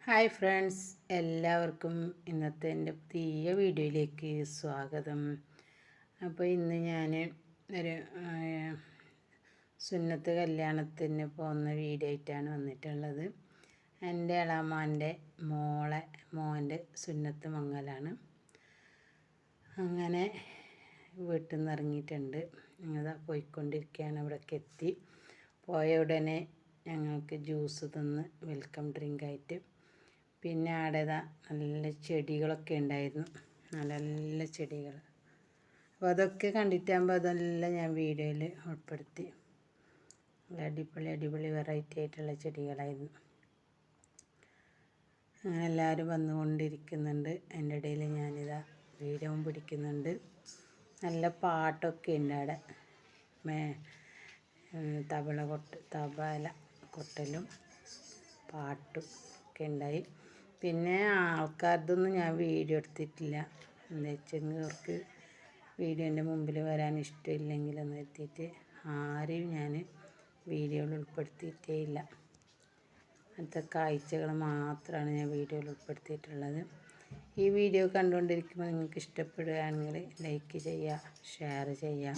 Hi friends, എല്ലാവർക്കും ഇന്നത്തെ എൻ്റെ പുതിയ വീഡിയോയിലേക്ക് സ്വാഗതം. അപ്പോൾ ഇന്ന് ഞാൻ ഒരു സുന്നത്ത് കല്യാണത്തിന് പോകുന്ന വീഡിയോ ആയിട്ടാണ് വന്നിട്ടുള്ളത്. എൻ്റെ ഇളാമാൻ്റെ മോൻ്റെ സുന്നത്ത് മംഗലാണ്. അങ്ങനെ വീട്ടിൽ നിന്ന് ഇറങ്ങിയിട്ടുണ്ട്. ഞങ്ങൾ പോയിക്കൊണ്ടിരിക്കുകയാണ്. ഇവിടേക്ക് എത്തി. പോയ ഉടനെ ഞങ്ങൾക്ക് ജ്യൂസ് തന്ന് വെൽക്കം ഡ്രിങ്കായിട്ട്. പിന്നെ അവിടെ നല്ല ചെടികളൊക്കെ ഉണ്ടായിരുന്നു, നല്ല ചെടികൾ. അപ്പോൾ അതൊക്കെ കണ്ടിട്ടാകുമ്പോൾ അതെല്ലാം ഞാൻ വീഡിയോയിൽ ഉൾപ്പെടുത്തി. അടിപൊളി വെറൈറ്റി ആയിട്ടുള്ള ചെടികളായിരുന്നു. അങ്ങനെ എല്ലാവരും വന്നുകൊണ്ടിരിക്കുന്നുണ്ട്. അതിൻ്റെ ഇടയിൽ ഞാനിതാ വീഡിയോയും പിടിക്കുന്നുണ്ട്. നല്ല പാട്ടൊക്കെ ഉണ്ട് അവിടെ. തബല കൊട്ടലും പാട്ടും ഒക്കെ ഉണ്ടായി. പിന്നെ ആൾക്കാരതൊന്നും ഞാൻ വീഡിയോ എടുത്തിട്ടില്ല. എന്താ വെച്ചെങ്കിൽ അവർക്ക് വീഡിയോൻ്റെ മുമ്പിൽ വരാൻ ഇഷ്ടമില്ലെങ്കിലെന്ന് എത്തിയിട്ട് ആരെയും ഞാൻ വീഡിയോയിൽ ഉൾപ്പെടുത്തിയിട്ടേ ഇല്ല. അങ്ങനത്തെ കാഴ്ചകൾ മാത്രമാണ് ഞാൻ വീഡിയോയിൽ ഉൾപ്പെടുത്തിയിട്ടുള്ളത്. ഈ വീഡിയോ കണ്ടുകൊണ്ടിരിക്കുമ്പോൾ നിങ്ങൾക്ക് ഇഷ്ടപ്പെടുകയാണെങ്കിൽ ലൈക്ക് ചെയ്യുക, ഷെയർ ചെയ്യുക.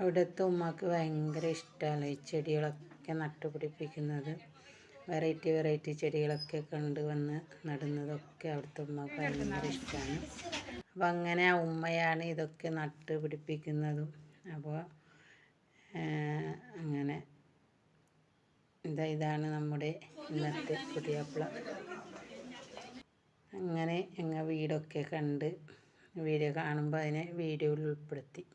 അവിടുത്തെ ഉമ്മക്ക് ഭയങ്കര ഇഷ്ടമാണ് ഈ ചെടികളൊക്കെ നട്ടുപിടിപ്പിക്കുന്നത്. വെറൈറ്റി ചെടികളൊക്കെ കൊണ്ടുവന്ന് നടുന്നതൊക്കെ അവിടുത്തെ ഉമ്മക്ക് ഭയങ്കര ഇഷ്ടമാണ്. അപ്പം അങ്ങനെ ആ ഉമ്മയാണ് ഇതൊക്കെ നട്ടുപിടിപ്പിക്കുന്നതും. അപ്പോൾ അങ്ങനെ ഇതാണ് നമ്മുടെ ഇന്നത്തെ പുതിയാപ്ല. അങ്ങനെ ഞങ്ങൾ വീടൊക്കെ കണ്ട് വീഡിയോ കാണുമ്പോൾ അതിനെ വീഡിയോയിൽ ഉൾപ്പെടുത്തി.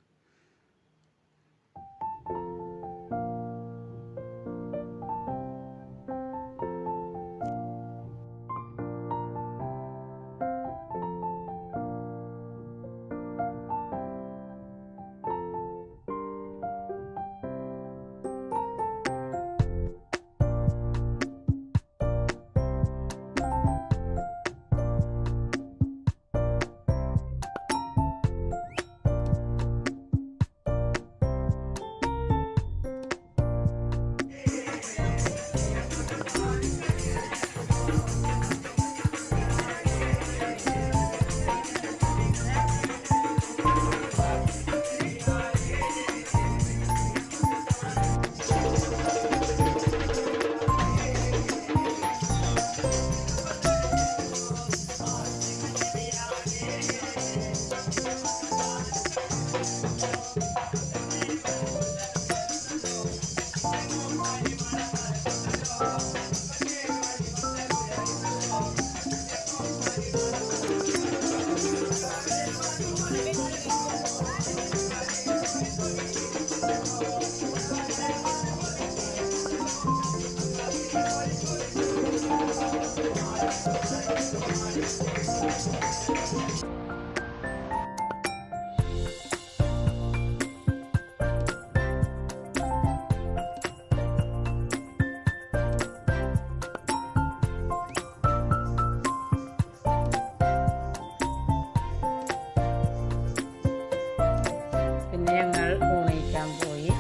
പിന്നെ ഞങ്ങൾ ഊണിക്കാൻ പോയി.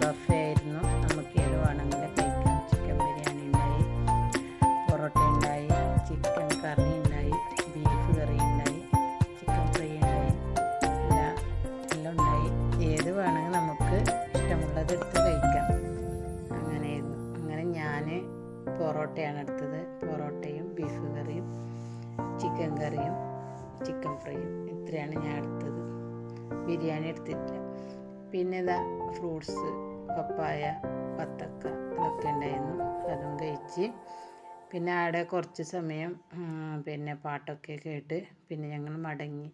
ബഫേ ആയിരുന്നു. നമുക്ക് ഏത് വേണമെങ്കിൽ കഴിക്കാം. ചിക്കൻ ബിരിയാണി ഉണ്ടായി, പൊറോട്ട ഉണ്ടായി, ചിക്കൻ കറി ഉണ്ടായി, ബീഫ് കറി ഉണ്ടായി, ചിക്കൻ ഫ്രൈ ഉണ്ടായി, എല്ലാം ഉണ്ടായി. ഏത് വേണമെങ്കിൽ നമുക്ക് ഇഷ്ടമുള്ളത് എടുത്ത് കഴിക്കാം. അങ്ങനെയായിരുന്നു. അങ്ങനെ ഞാൻ പൊറോട്ടയാണ് എടുത്തത്. പൊറോട്ടയും ബീഫ് കറിയും ചിക്കൻ കറിയും ചിക്കൻ ഫ്രൈയും ഇത്രയാണ് ഞാൻ എടുത്തത്. ബിരിയാണി എടുത്തിട്ടില്ല. പിന്നെ ഇതാ ഫ്രൂട്ട്സ്, പപ്പായ, വത്തക്ക അതൊക്കെ ഉണ്ടായിരുന്നു. അതും കഴിച്ച് പിന്നെ അവിടെ കുറച്ച് സമയം പിന്നെ പാട്ടൊക്കെ കേട്ട് പിന്നെ ഞങ്ങൾ മടങ്ങി.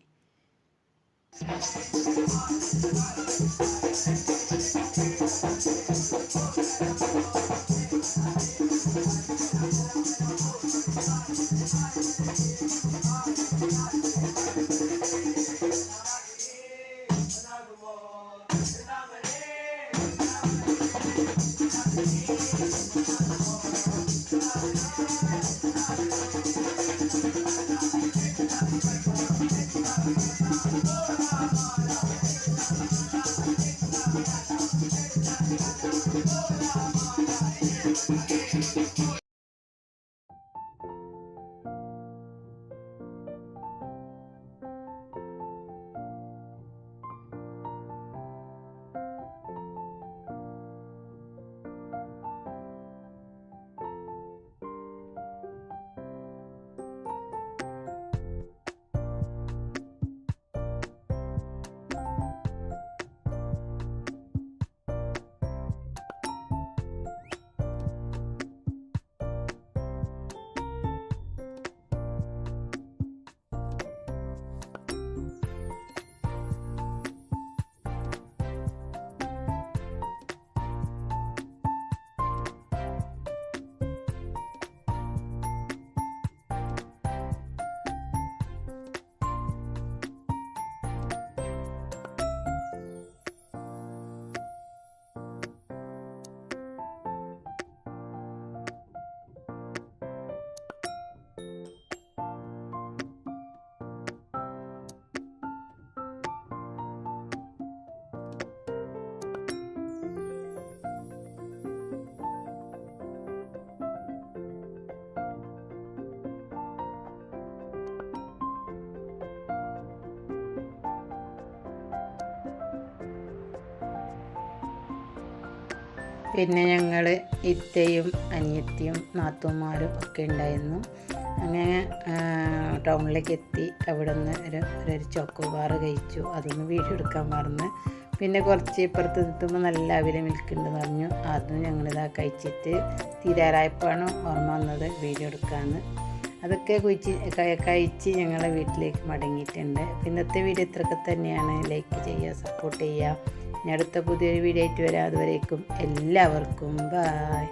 പിന്നെ ഞങ്ങൾ ഇത്തയും അനിയത്തിയും നാത്തൂന്മാരും ഒക്കെ ഉണ്ടായിരുന്നു. അങ്ങനെ ടൗണിലേക്ക് എത്തി. അവിടെ നിന്ന് ഒരു ചോക്കോബാർ കഴിച്ചു. അതൊന്ന് വീഡിയോ എടുക്കാൻ മറന്ന്. പിന്നെ കുറച്ച് ഇപ്പുറത്ത് എത്തുമ്പോൾ നല്ല അവിൽ മിൽക്കുണ്ടെന്ന് പറഞ്ഞു. അതും ഞങ്ങളിതാ കഴിച്ചിട്ട് തീരാറായപ്പോഴാണ് ഓർമ്മ വന്നത് വീഡിയോ എടുക്കാമെന്ന്. അതൊക്കെ കഴിച്ച് ഞങ്ങളെ വീട്ടിലേക്ക് മടങ്ങിയിട്ടുണ്ട്. ഇന്നത്തെ വീഡിയോ ഇത്രയൊക്കെ തന്നെയാണ്. ലൈക്ക് ചെയ്യുക, സപ്പോർട്ട് ചെയ്യുക. അടുത്ത പുതിയൊരു വീഡിയോ ആയിട്ട് വരാം. അതുവരേക്കും എല്ലാവർക്കും ബൈ.